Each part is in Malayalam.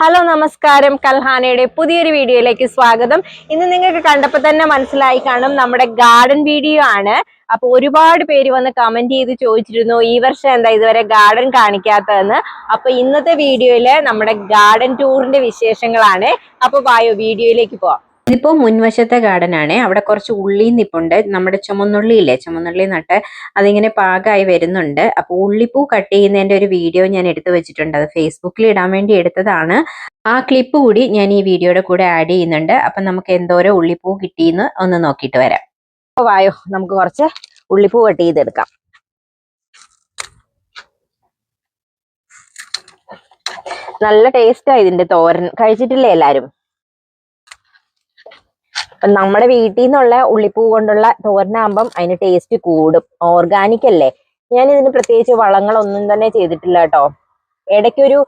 ഹലോ നമസ്കാരം, കൽഹാനയുടെ പുതിയൊരു വീഡിയോയിലേക്ക് സ്വാഗതം. ഇന്ന് നിങ്ങൾക്ക് കണ്ടപ്പോൾ തന്നെ മനസ്സിലായി കാണും, നമ്മുടെ ഗാർഡൻ വീഡിയോ ആണ്. അപ്പൊ ഒരുപാട് പേര് വന്ന് കമന്റ് ചെയ്ത് ചോദിച്ചിരുന്നു ഈ വർഷം എന്താ ഇതുവരെ ഗാർഡൻ കാണിക്കാത്തതെന്ന്. അപ്പൊ ഇന്നത്തെ വീഡിയോയില് നമ്മുടെ ഗാർഡൻ ടൂറിന്റെ വിശേഷങ്ങളാണ്. അപ്പൊ വായോ വീഡിയോയിലേക്ക് പോവാം. ഇതിപ്പോ മുൻവശത്തെ ഗാർഡൻ ആണ്. അവിടെ കുറച്ച് ഉള്ളി നിപ്പുണ്ട്. നമ്മുടെ ചുമന്നുള്ളി ഇല്ലേ, ചുമന്നുള്ളി നട്ട് അതിങ്ങനെ പാകമായി വരുന്നുണ്ട്. അപ്പൊ ഉള്ളിപ്പൂ കട്ട് ചെയ്യുന്നതിന്റെ ഒരു വീഡിയോ ഞാൻ എടുത്തു വെച്ചിട്ടുണ്ട്. അത് ഫേസ്ബുക്കിൽ ഇടാൻ വേണ്ടി എടുത്തതാണ്. ആ ക്ലിപ്പ് കൂടി ഞാൻ ഈ വീഡിയോയുടെ കൂടെ ആഡ് ചെയ്യുന്നുണ്ട്. അപ്പൊ നമുക്ക് എന്തോരം ഉള്ളിപ്പൂ കിട്ടിയെന്ന് ഒന്ന് നോക്കിയിട്ട് വരാം. വായോ, നമുക്ക് കുറച്ച് ഉള്ളിപ്പൂ കട്ട് ചെയ്തെടുക്കാം. നല്ല ടേസ്റ്റാ ഇതിന്റെ തോരൻ. കഴിച്ചിട്ടില്ലേ എല്ലാരും? നമ്മുടെ വീട്ടിൽ നിന്നുള്ള ഉള്ളിപ്പൂ കൊണ്ടുള്ള തോരനാകുമ്പം അതിന് ടേസ്റ്റ് കൂടും. ഓർഗാനിക് അല്ലേ. ഞാൻ ഇതിന് പ്രത്യേകിച്ച് വളങ്ങളൊന്നും തന്നെ ചെയ്തിട്ടില്ല കേട്ടോ. ഇടയ്ക്കൊരു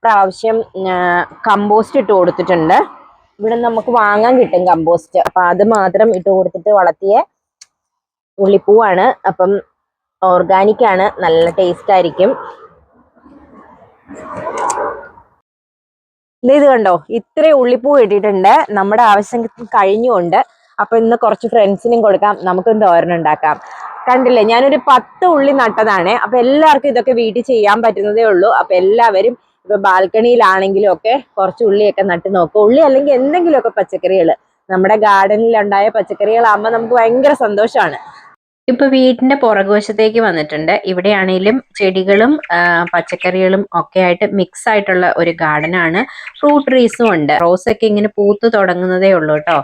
പ്രാവശ്യം കമ്പോസ്റ്റ് ഇട്ട് കൊടുത്തിട്ടുണ്ട്. ഇവിടെ നമുക്ക് വാങ്ങാൻ കിട്ടും കമ്പോസ്റ്റ്. അപ്പൊ അത് മാത്രം ഇട്ട് കൊടുത്തിട്ട് വളർത്തിയ ഉള്ളിപ്പൂവാണ്. അപ്പം ഓർഗാനിക് ആണ്, നല്ല ടേസ്റ്റ് ആയിരിക്കും. ഇത് കണ്ടോ, ഇത്ര ഉള്ളിപ്പൂ ഇട്ടിട്ടുണ്ട്. നമ്മുടെ ആവശ്യം കഴിഞ്ഞുകൊണ്ട്. അപ്പൊ ഇന്ന് കുറച്ച് ഫ്രണ്ട്സിനും കൊടുക്കാം, നമുക്കും തോരനുണ്ടാക്കാം. കണ്ടില്ലേ, ഞാനൊരു 10 ഉള്ളി നട്ടതാണ്. അപ്പൊ എല്ലാവർക്കും ഇതൊക്കെ വീട്ടിൽ ചെയ്യാൻ പറ്റുന്നതേ ഉള്ളൂ. അപ്പൊ എല്ലാവരും ഇപ്പൊ ബാൽക്കണിയിലാണെങ്കിലും ഒക്കെ കുറച്ച് ഉള്ളിയൊക്കെ നട്ട് നോക്കും. ഉള്ളി അല്ലെങ്കിൽ എന്തെങ്കിലുമൊക്കെ പച്ചക്കറികൾ, നമ്മുടെ ഗാർഡനിൽ ഉണ്ടായ പച്ചക്കറികളാകുമ്പോൾ നമുക്ക് ഭയങ്കര സന്തോഷമാണ്. ഇപ്പൊ വീടിന്റെ പുറകുവശത്തേക്ക് വന്നിട്ടുണ്ട്. ഇവിടെയാണെങ്കിലും ചെടികളും പച്ചക്കറികളും ഒക്കെ ആയിട്ട് മിക്സ് ആയിട്ടുള്ള ഒരു ഗാർഡൻ ആണ്. ഫ്രൂട്ട് ട്രീസും ഉണ്ട്. റോസൊക്കെ ഇങ്ങനെ പൂത്ത് തുടങ്ങുന്നതേ ഉള്ളൂ കേട്ടോ.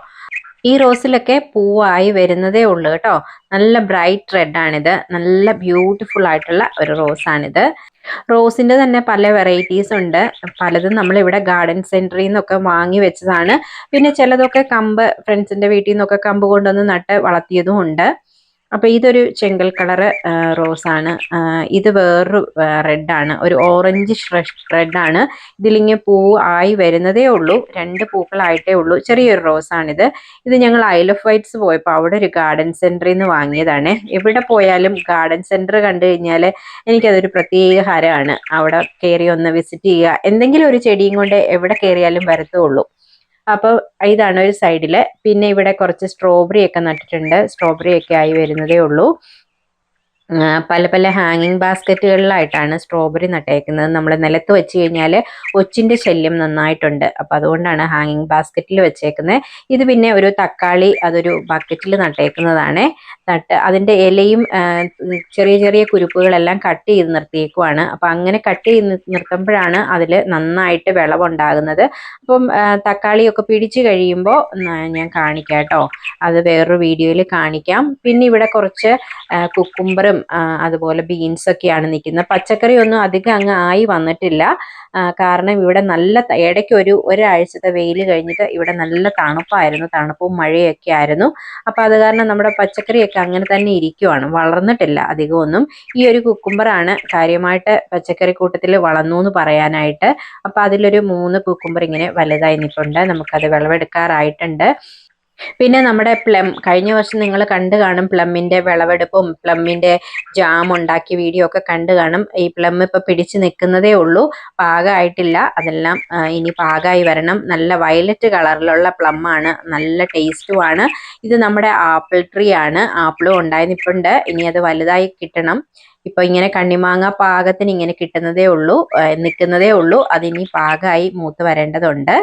ഈ റോസിലൊക്കെ പൂവായി വരുന്നതേ ഉള്ളൂ കേട്ടോ. നല്ല ബ്രൈറ്റ് റെഡ് ആണിത്. നല്ല ബ്യൂട്ടിഫുൾ ആയിട്ടുള്ള ഒരു റോസാണിത്. റോസിന്റെ തന്നെ പല വെറൈറ്റീസ് ഉണ്ട്. പലതും നമ്മൾ ഇവിടെ ഗാർഡൻ സെന്ററിൽ നിന്നൊക്കെ വാങ്ങി വെച്ചതാണ്. പിന്നെ ചിലതൊക്കെ കമ്പ് ഫ്രണ്ട്സിന്റെ വീട്ടിൽ നിന്നൊക്കെ കമ്പ് കൊണ്ടുവന്ന് നട്ട് വളർത്തിയതും ഉണ്ട്. അപ്പൊ ഇതൊരു ചെങ്കൽ കളറ് റോസാണ്. ഇത് വേറൊരു റെഡാണ്, ഒരു ഓറഞ്ച് റെഡ് ആണ്. ഇതിലിങ്ങനെ പൂ ആയി വരുന്നതേ ഉള്ളൂ. 2 പൂക്കളായിട്ടേ ഉള്ളൂ. ചെറിയൊരു റോസാണിത്. ഇത് ഞങ്ങൾ ഐൽ ഓഫ് വൈറ്റ്സ് പോയപ്പോൾ അവിടെ ഒരു ഗാർഡൻ സെന്ററിൽ നിന്ന് വാങ്ങിയതാണ്. എവിടെ പോയാലും ഗാർഡൻ സെന്റർ കണ്ടു കഴിഞ്ഞാൽ എനിക്കതൊരു പ്രത്യേക ഹരമാണ്. അവിടെ കയറി ഒന്ന് വിസിറ്റ് ചെയ്യുക, എന്തെങ്കിലും ഒരു ചെടിയും കൊണ്ട് എവിടെ കയറിയാലും വരത്തുള്ളൂ. അപ്പൊ ഇതാണ് ഒരു സൈഡില്. പിന്നെ ഇവിടെ കുറച്ച് സ്ട്രോബെറി ഒക്കെ നട്ടിട്ടുണ്ട്. സ്ട്രോബെറി ഒക്കെ ആയി വരുന്നതേ ഉള്ളൂ. പല പല ഹാങ്ങിങ് ബാസ്ക്കറ്റുകളിലായിട്ടാണ് സ്ട്രോബെറി നട്ടേക്കുന്നത്. നമ്മൾ നിലത്ത് വെച്ച് കഴിഞ്ഞാൽ ഒച്ചിന്റെ ശല്യം നന്നായിട്ടുണ്ട്. അപ്പൊ അതുകൊണ്ടാണ് ഹാങ്ങിങ് ബാസ്ക്കറ്റിൽ വെച്ചേക്കുന്നത്. ഇത് പിന്നെ ഒരു തക്കാളി, അതൊരു ബക്കറ്റിൽ നട്ടേക്കുന്നതാണ്. അതിന്റെ ഇലയും ചെറിയ ചെറിയ കുരുപ്പുകളെല്ലാം കട്ട് ചെയ്ത് നിർത്തിയേക്കുവാണ്. അപ്പൊ അങ്ങനെ കട്ട് ചെയ്ത് നിർത്തുമ്പോഴാണ് അതിൽ നന്നായിട്ട് വിളവുണ്ടാകുന്നത്. അപ്പം തക്കാളിയൊക്കെ പിടിച്ചു കഴിയുമ്പോൾ ഞാൻ കാണിക്കാം കേട്ടോ. അത് വേറൊരു വീഡിയോയിൽ കാണിക്കാം. പിന്നെ ഇവിടെ കുറച്ച് കുക്കുംബറും അതുപോലെ ബീൻസ് ഒക്കെയാണ് നിൽക്കുന്നത്. പച്ചക്കറി ഒന്നും അധികം അങ്ങ് ആയി വന്നിട്ടില്ല. കാരണം ഇവിടെ നല്ല ഇടയ്ക്ക് ഒരാഴ്ചത്തെ വെയിൽ കഴിഞ്ഞിട്ട് ഇവിടെ നല്ല തണുപ്പായിരുന്നു. തണുപ്പും മഴയൊക്കെ ആയിരുന്നു. അപ്പൊ അത് കാരണം നമ്മുടെ പച്ചക്കറിയൊക്കെ അങ്ങനെ തന്നെ ഇരിക്കുവാണ്, വളർന്നിട്ടില്ല അധികമൊന്നും. ഈ ഒരു കുക്കുംബറാണ് കാര്യമായിട്ട് പച്ചക്കറി കൂട്ടത്തിൽ വളർന്നു എന്ന് പറയാനായിട്ട്. അപ്പൊ അതിലൊരു 3 കുക്കുംബർ ഇങ്ങനെ വലുതായി നിൽപ്പുണ്ട്. നമുക്കത് വിളവെടുക്കാറായിട്ടുണ്ട്. പിന്നെ നമ്മുടെ പ്ലം, കഴിഞ്ഞ വർഷം നിങ്ങൾ കണ്ടു കാണും, പ്ലമ്മിന്റെ വിളവെടുപ്പും പ്ലമ്മിന്റെ ജാം ഉണ്ടാക്കിയ വീഡിയോ ഒക്കെ കണ്ടു കാണും. ഈ പ്ലം ഇപ്പൊ പിടിച്ചു നിൽക്കുന്നതേ ഉള്ളൂ, പാകമായിട്ടില്ല. അതെല്ലാം ഇനി പാകമായി വരണം. നല്ല വയലറ്റ് കളറിലുള്ള പ്ലം ആണ്, നല്ല ടേസ്റ്റുമാണ്. ഇത് നമ്മുടെ ആപ്പിൾ ട്രീ ആണ്. ആപ്പിളും ഉണ്ടായി നിൽപ്പുണ്ട്. ഇനി അത് വലുതായി കിട്ടണം. ഇപ്പൊ ഇങ്ങനെ കണ്ണിമാങ്ങ പാകത്തിന് ഇങ്ങനെ കിട്ടുന്നതേ ഉള്ളൂ, നിൽക്കുന്നതേ ഉള്ളൂ. അതിനി പാകമായി മൂത്ത് വരേണ്ടതുണ്ട്.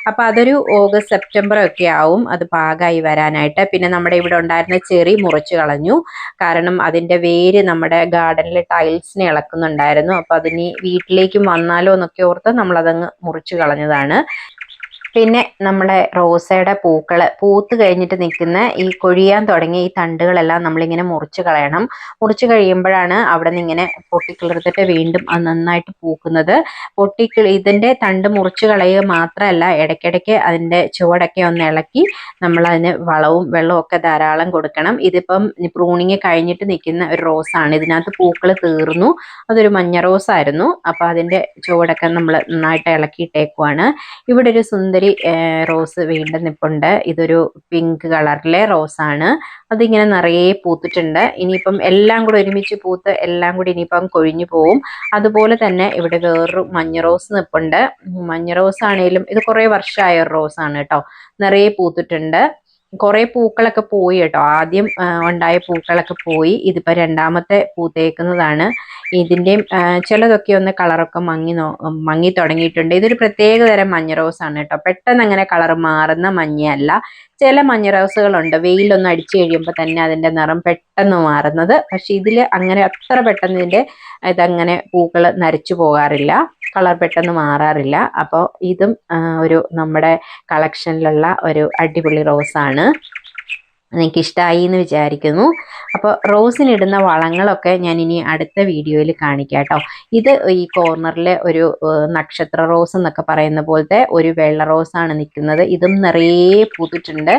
അപ്പൊ അതൊരു ഓഗസ്റ്റ് സെപ്റ്റംബർ ഒക്കെ ആവും അത് പാകമായി വരാനായിട്ട്. പിന്നെ നമ്മുടെ ഇവിടെ ഉണ്ടായിരുന്ന ചെറി മുറിച്ചു കളഞ്ഞു. കാരണം അതിന്റെ വേര് നമ്മുടെ ഗാർഡനിലെ ടൈൽസിനെ ഇളക്കുന്നുണ്ടായിരുന്നു. അപ്പൊ അതിനി വീട്ടിലേക്കും വന്നാലോ എന്നൊക്കെ ഓർത്ത് നമ്മളതങ്ങ് മുറിച്ചു കളഞ്ഞതാണ്. പിന്നെ നമ്മുടെ റോസയുടെ പൂത്ത് കഴിഞ്ഞിട്ട് നിൽക്കുന്ന ഈ കൊഴിയാൻ തുടങ്ങിയ ഈ തണ്ടുകളെല്ലാം നമ്മളിങ്ങനെ മുറിച്ച് കളയണം. മുറിച്ച് കഴിയുമ്പോഴാണ് അവിടെ നിന്ന് ഇങ്ങനെ പൊട്ടിക്കിളിർത്തിട്ട് വീണ്ടും അത് നന്നായിട്ട് പൂക്കുന്നത്. ഇതിന്റെ തണ്ട് മുറിച്ച് കളയുക മാത്രമല്ല, ഇടയ്ക്കിടയ്ക്ക് അതിന്റെ ചുവടൊക്കെ ഒന്ന് ഇളക്കി നമ്മൾ അതിന് വളവും വെള്ളവും ഒക്കെ ധാരാളം കൊടുക്കണം. ഇതിപ്പം പ്രൂണിങ് കഴിഞ്ഞിട്ട് നിൽക്കുന്ന ഒരു റോസാണ്. ഇതിനകത്ത് പൂക്കൾ തീർന്നു. അതൊരു മഞ്ഞ റോസായിരുന്നു. അപ്പൊ അതിന്റെ ചുവടൊക്കെ നമ്മൾ നന്നായിട്ട് ഇളക്കിയിട്ടേക്കുവാണ്. ഇവിടെ ഒരു സുന്ദരി റോസ് വീണ്ടും നിപ്പുണ്ട്. ഇതൊരു പിങ്ക് കളറിലെ റോസാണ്. അതിങ്ങനെ നിറയെ പൂത്തിട്ടുണ്ട്. ഇനിയിപ്പം എല്ലാം കൂടി ഒരുമിച്ച് പൂത്ത് എല്ലാം കൂടി ഇനിയിപ്പം കൊഴിഞ്ഞു പോവും. അതുപോലെ തന്നെ ഇവിടെ വേറൊരു മഞ്ഞ റോസ് നിപ്പുണ്ട്. മഞ്ഞ റോസ് ആണേലും ഇത് കുറേ വർഷമായ ഒരു റോസാണ് കേട്ടോ. നിറയെ പൂത്തിട്ടുണ്ട്. കുറെ പൂക്കളൊക്കെ പോയി കേട്ടോ. ആദ്യം ഉണ്ടായ പൂക്കളൊക്കെ പോയി. ഇതിപ്പോ രണ്ടാമത്തെ പൂത്തേക്കുന്നതാണ്. ഇതിന്റെയും ചിലതൊക്കെ ഒന്ന് കളറൊക്കെ മങ്ങി തുടങ്ങിയിട്ടുണ്ട്. ഇതൊരു പ്രത്യേക തരം മഞ്ഞ റോസ് ആണ് കേട്ടോ. പെട്ടെന്ന് അങ്ങനെ കളർ മാറുന്ന മഞ്ഞയല്ല. ചില മഞ്ഞ റോസുകളുണ്ട് വെയിലൊന്നും അടിച്ചു കഴിയുമ്പോൾ തന്നെ അതിന്റെ നിറം പെട്ടെന്ന് മാറുന്നത്. പക്ഷെ ഇതില് അങ്ങനെ അത്ര പെട്ടെന്ന് ഇതങ്ങനെ പൂക്കൾ നരച്ചു പോകാറില്ല, കളർ പെട്ടെന്ന് മാറാറില്ല. അപ്പോൾ ഇതും ഒരു നമ്മുടെ കളക്ഷനിലുള്ള ഒരു അടിപൊളി റോസാണ്. നിങ്ങൾക്ക് ഇഷ്ടമായി എന്ന് വിചാരിക്കുന്നു. അപ്പോൾ റോസിനിടുന്ന വളങ്ങളൊക്കെ ഞാൻ ഇനി അടുത്ത വീഡിയോയിൽ കാണിക്കാം കേട്ടോ. ഇത് ഈ കോർണറിലെ ഒരു നക്ഷത്ര റോസ് എന്നൊക്കെ പറയുന്ന പോലത്തെ ഒരു വെള്ള റോസാണ് നിൽക്കുന്നത്. ഇതും നിറയെ പൂത്തിട്ടുണ്ട്.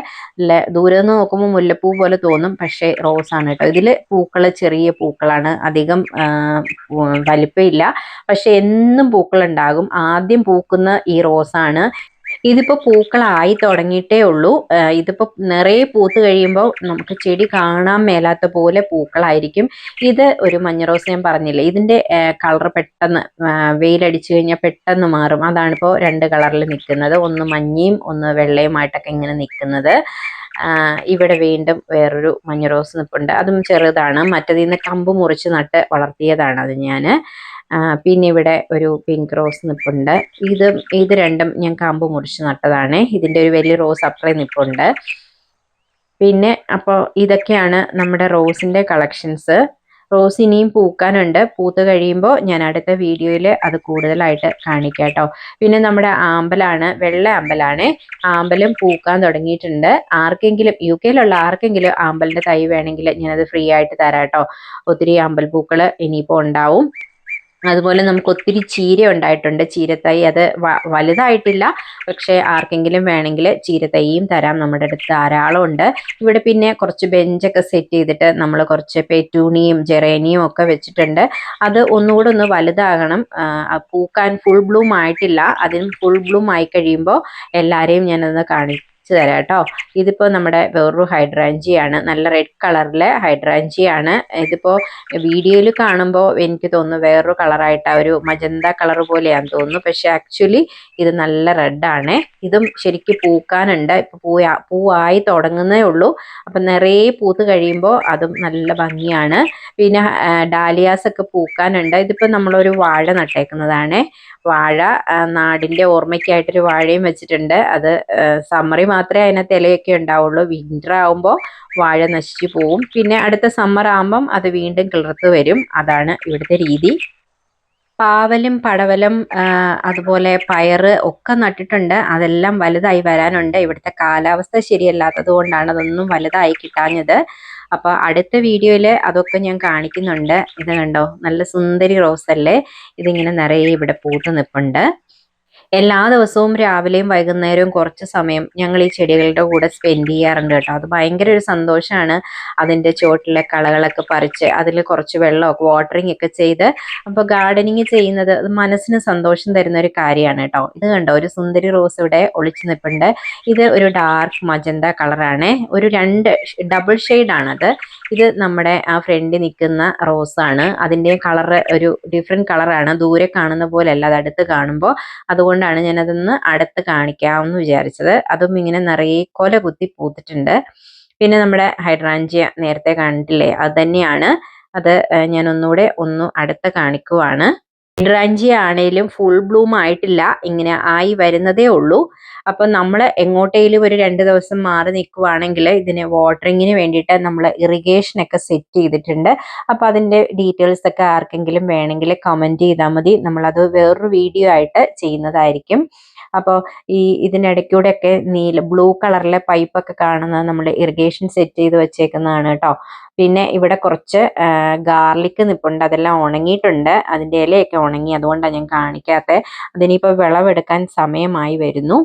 ദൂരെ നിന്ന് നോക്കുമ്പോൾ മുല്ലപ്പൂ പോലെ തോന്നും, പക്ഷേ റോസാണ് കേട്ടോ. ഇതിൽ പൂക്കൾ ചെറിയ പൂക്കളാണ്, അധികം വലിപ്പമില്ല, പക്ഷെ എന്നും പൂക്കളുണ്ടാകും. ആദ്യം പൂക്കുന്ന ഈ റോസാണ്. ഇതിപ്പോ പൂക്കളായി തുടങ്ങിയിട്ടേ ഉള്ളൂ. ഇതിപ്പോ നിറയെ പൂത്ത് കഴിയുമ്പോൾ നമുക്ക് ചെടി കാണാൻ മേലാത്ത പോലെ പൂക്കളായിരിക്കും. ഇത് ഒരു മഞ്ഞ റോസ് ഞാൻ പറഞ്ഞില്ലേ, ഇതിന്റെ കളർ പെട്ടെന്ന് വെയിലടിച്ചു കഴിഞ്ഞാൽ പെട്ടെന്ന് മാറും. അതാണിപ്പോ രണ്ട് കളറിൽ നിൽക്കുന്നത്, ഒന്ന് മഞ്ഞയും ഒന്ന് വെള്ളയുമായിട്ടൊക്കെ ഇങ്ങനെ നിൽക്കുന്നത്. ഇവിടെ വീണ്ടും വേറൊരു മഞ്ഞ റോസ് നിൽപ്പുണ്ട്. അതും ചെറുതാണ്. മറ്റതിൽ നിന്ന് കമ്പ് മുറിച്ച് നട്ട് വളർത്തിയതാണ് അത് ഞാൻ. പിന്നെ ഇവിടെ ഒരു പിങ്ക് റോസ് നിൽപ്പുണ്ട്. ഇത് രണ്ടും ഞാൻ കമ്പ് മുറിച്ച് നട്ടതാണ്. ഇതിന്റെ ഒരു വലിയ റോസ് അപ്പുറം നിൽപ്പുണ്ട്. പിന്നെ അപ്പോൾ ഇതൊക്കെയാണ് നമ്മുടെ റോസിന്റെ കളക്ഷൻസ്. റോസ് ഇനിയും പൂക്കാനുണ്ട്. പൂത്ത് കഴിയുമ്പോൾ ഞാൻ അടുത്ത വീഡിയോയിൽ അത് കൂടുതലായിട്ട് കാണിക്കാം കേട്ടോ. പിന്നെ നമ്മുടെ ആമ്പലാണ്, വെള്ള ആമ്പലാണ്. ആമ്പലും പൂക്കാൻ തുടങ്ങിയിട്ടുണ്ട്. ആർക്കെങ്കിലും UK-യിലുള്ള ആർക്കെങ്കിലും ആമ്പലിന്റെ തൈ വേണമെങ്കിൽ ഞാനത് ഫ്രീ ആയിട്ട് തരാം കേട്ടോ. ഒത്തിരി ആമ്പൽ പൂക്കൾ ഇനിയിപ്പോൾ ഉണ്ടാവും. അതുപോലെ നമുക്ക് ഒത്തിരി ചീര ഉണ്ടായിട്ടുണ്ട്, ചീരത്തൈ. അത് വലുതായിട്ടില്ല, പക്ഷെ ആർക്കെങ്കിലും വേണമെങ്കിൽ ചീരത്തൈയും തരാം. നമ്മുടെ അടുത്ത് ധാരാളം ഉണ്ട്. ഇവിടെ പിന്നെ കുറച്ച് ബെഞ്ചൊക്കെ സെറ്റ് ചെയ്തിട്ട് നമ്മൾ കുറച്ച് പെറ്റൂണിയും ജെറേനിയും ഒക്കെ വെച്ചിട്ടുണ്ട്. അത് ഒന്നുകൂടെ ഒന്ന് വലുതാകണം. പൂക്കാൻ ഫുൾ ബ്ലൂം ആയിട്ടില്ല. അതിന് ഫുൾ ബ്ലൂം ആയി കഴിയുമ്പോൾ എല്ലാവരെയും ഞാനൊന്ന് തരാം കേട്ടോ. ഇതിപ്പോ നമ്മുടെ വേറൊരു ഹൈഡ്രാഞ്ചിയാണ്, നല്ല റെഡ് കളറിലെ ഹൈഡ്രാഞ്ചിയാണ്. ഇതിപ്പോ വീഡിയോയിൽ കാണുമ്പോൾ എനിക്ക് തോന്നുന്നു വേറൊരു കളറായിട്ട് ഒരു മജന്ത കളർ പോലെയാന്ന് തോന്നുന്നു, പക്ഷെ ആക്ച്വലി ഇത് നല്ല റെഡാണ്. ഇതും ശരിക്കും പൂക്കാനുണ്ട്. ഇപ്പൊ പൂവായി തുടങ്ങുന്നേ ഉള്ളൂ. അപ്പൊ നിറയെ പൂത്ത് കഴിയുമ്പോൾ അതും നല്ല ഭംഗിയാണ്. പിന്നെ ഡാലിയാസ് ഒക്കെ പൂക്കാനുണ്ട്. ഇതിപ്പോ നമ്മളൊരു വാഴ നട്ടേക്കുന്നതാണ്. വാഴ നാടിന്റെ ഓർമ്മയ്ക്കായിട്ടൊരു വാഴയും വെച്ചിട്ടുണ്ട്. അത് സമ്മറിൽ മാത്രമേ അതിനകത്ത് ഇലയൊക്കെ ഉണ്ടാവുള്ളൂ. വിന്റർ ആവുമ്പോൾ വാഴ നശിച്ചു പോവും. പിന്നെ അടുത്ത സമ്മർ ആകുമ്പം അത് വീണ്ടും കിളിർത്ത് വരും. അതാണ് ഇവിടുത്തെ രീതി. പാവലും പടവലും അതുപോലെ പയറ് ഒക്കെ നട്ടിട്ടുണ്ട്. അതെല്ലാം വലുതായി വരാനുണ്ട്. ഇവിടുത്തെ കാലാവസ്ഥ ശരിയല്ലാത്തത് കൊണ്ടാണ് അതൊന്നും വലുതായി കിട്ടാഞ്ഞത്. അപ്പൊ അടുത്ത വീഡിയോയിൽ അതൊക്കെ ഞാൻ കാണിക്കുന്നുണ്ട്. ഇത് കണ്ടോ, നല്ല സുന്ദരി റോസ് അല്ലേ. ഇതിങ്ങനെ നിറയെ ഇവിടെ പൂത്ത് നിൽപ്പുണ്ട്. എല്ലാ ദിവസവും രാവിലെയും വൈകുന്നേരവും കുറച്ച് സമയം ഞങ്ങൾ ഈ ചെടികളുടെ കൂടെ സ്പെൻഡ് ചെയ്യാറുണ്ട് കേട്ടോ. അത് ഭയങ്കര ഒരു സന്തോഷമാണ്. അതിന്റെ ചുവട്ടിലെ കളകളൊക്കെ പറിച്ച് അതിൽ കുറച്ച് വെള്ളമൊക്കെ വാട്ടറിങ് ഒക്കെ ചെയ്ത് അപ്പോൾ ഗാർഡനിങ് ചെയ്യുന്നത് അത് മനസ്സിന് സന്തോഷം തരുന്ന ഒരു കാര്യമാണ് കേട്ടോ. ഇത് കണ്ടോ, ഒരു സുന്ദരി റോസ് ഇവിടെ ഒളിച്ചു നിൽപ്പുണ്ട്. ഇത് ഒരു ഡാർക്ക് മജന്ത കളറാണ്, ഒരു ഡബിൾ ഷെയ്ഡാണത്. ഇത് നമ്മുടെ ആ ഫ്രണ്ടിൽ നിൽക്കുന്ന റോസാണ്. അതിന്റെ കളർ ഒരു ഡിഫറെന്റ് കളറാണ്. ദൂരെ കാണുന്ന പോലെയല്ല, അത് അടുത്ത് കാണുമ്പോൾ. അതുകൊണ്ടാണ് ഞാനതൊന്ന് അടുത്ത് കാണിക്കാമെന്ന് വിചാരിച്ചത്. അതും ഇങ്ങനെ നിറയെ കൊല കുത്തി പൂത്തിട്ടുണ്ട്. പിന്നെ നമ്മുടെ ഹൈഡ്രാഞ്ചിയ നേരത്തെ കണ്ടില്ലേ, അത് തന്നെയാണ്. അത് ഞാൻ ഒന്നുകൂടെ അടുത്ത് കാണിക്കുവാണ്. ഹൈഡ്രാഞ്ചിയ ആണേലും ഫുൾ ബ്ലൂം ആയിട്ടില്ല, ഇങ്ങനെ ആയി വരുന്നതേ ഉള്ളൂ. അപ്പൊ നമ്മൾ എങ്ങോട്ടേലും ഒരു 2 ദിവസം മാറി നിൽക്കുവാണെങ്കിൽ ഇതിന് വാട്ടറിങ്ങിന് വേണ്ടിയിട്ട് നമ്മൾ ഇറിഗേഷൻ ഒക്കെ സെറ്റ് ചെയ്തിട്ടുണ്ട്. അപ്പൊ അതിന്റെ ഡീറ്റെയിൽസ് ഒക്കെ ആർക്കെങ്കിലും വേണമെങ്കിൽ കമന്റ് ചെയ്താൽ മതി. നമ്മളത് വേറൊരു വീഡിയോ ആയിട്ട് ചെയ്യുന്നതായിരിക്കും. അപ്പോൾ ഇതിനിടയ്ക്കൂടെ ഒക്കെ ബ്ലൂ കളറിലെ പൈപ്പൊക്കെ കാണുന്നത് നമ്മൾ ഇറിഗേഷൻ സെറ്റ് ചെയ്ത് വെച്ചേക്കുന്നതാണ് കേട്ടോ. പിന്നെ ഇവിടെ കുറച്ച് ഗാർലിക് നിപ്പുണ്ട്. അതെല്ലാം ഉണങ്ങിയിട്ടുണ്ട്, അതിന്റെ ഇലയൊക്കെ ഉണങ്ങി. അതുകൊണ്ടാണ് ഞാൻ കാണിക്കാത്തത്. അതിനിപ്പോൾ വിളവെടുക്കാൻ സമയമായി വരുന്നു.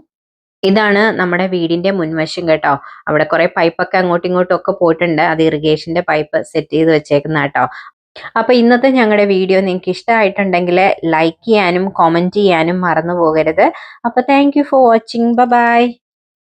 ഇതാണ് നമ്മുടെ വീടിന്റെ മുൻവശം കേട്ടോ. അവിടെ കുറെ പൈപ്പൊക്കെ അങ്ങോട്ടും ഇങ്ങോട്ടും ഒക്കെ പോയിട്ടുണ്ട്. അത് ഇറിഗേഷന്റെ പൈപ്പ് സെറ്റ് ചെയ്ത് വെച്ചേക്കുന്ന കേട്ടോ. അപ്പൊ ഇന്നത്തെ ഞങ്ങളുടെ വീഡിയോ നിങ്ങൾക്ക് ഇഷ്ടമായിട്ടുണ്ടെങ്കിൽ ലൈക്ക് ചെയ്യാനും കമന്റ് ചെയ്യാനും മറന്നു പോകരുത്. അപ്പൊ thank you for watching. By.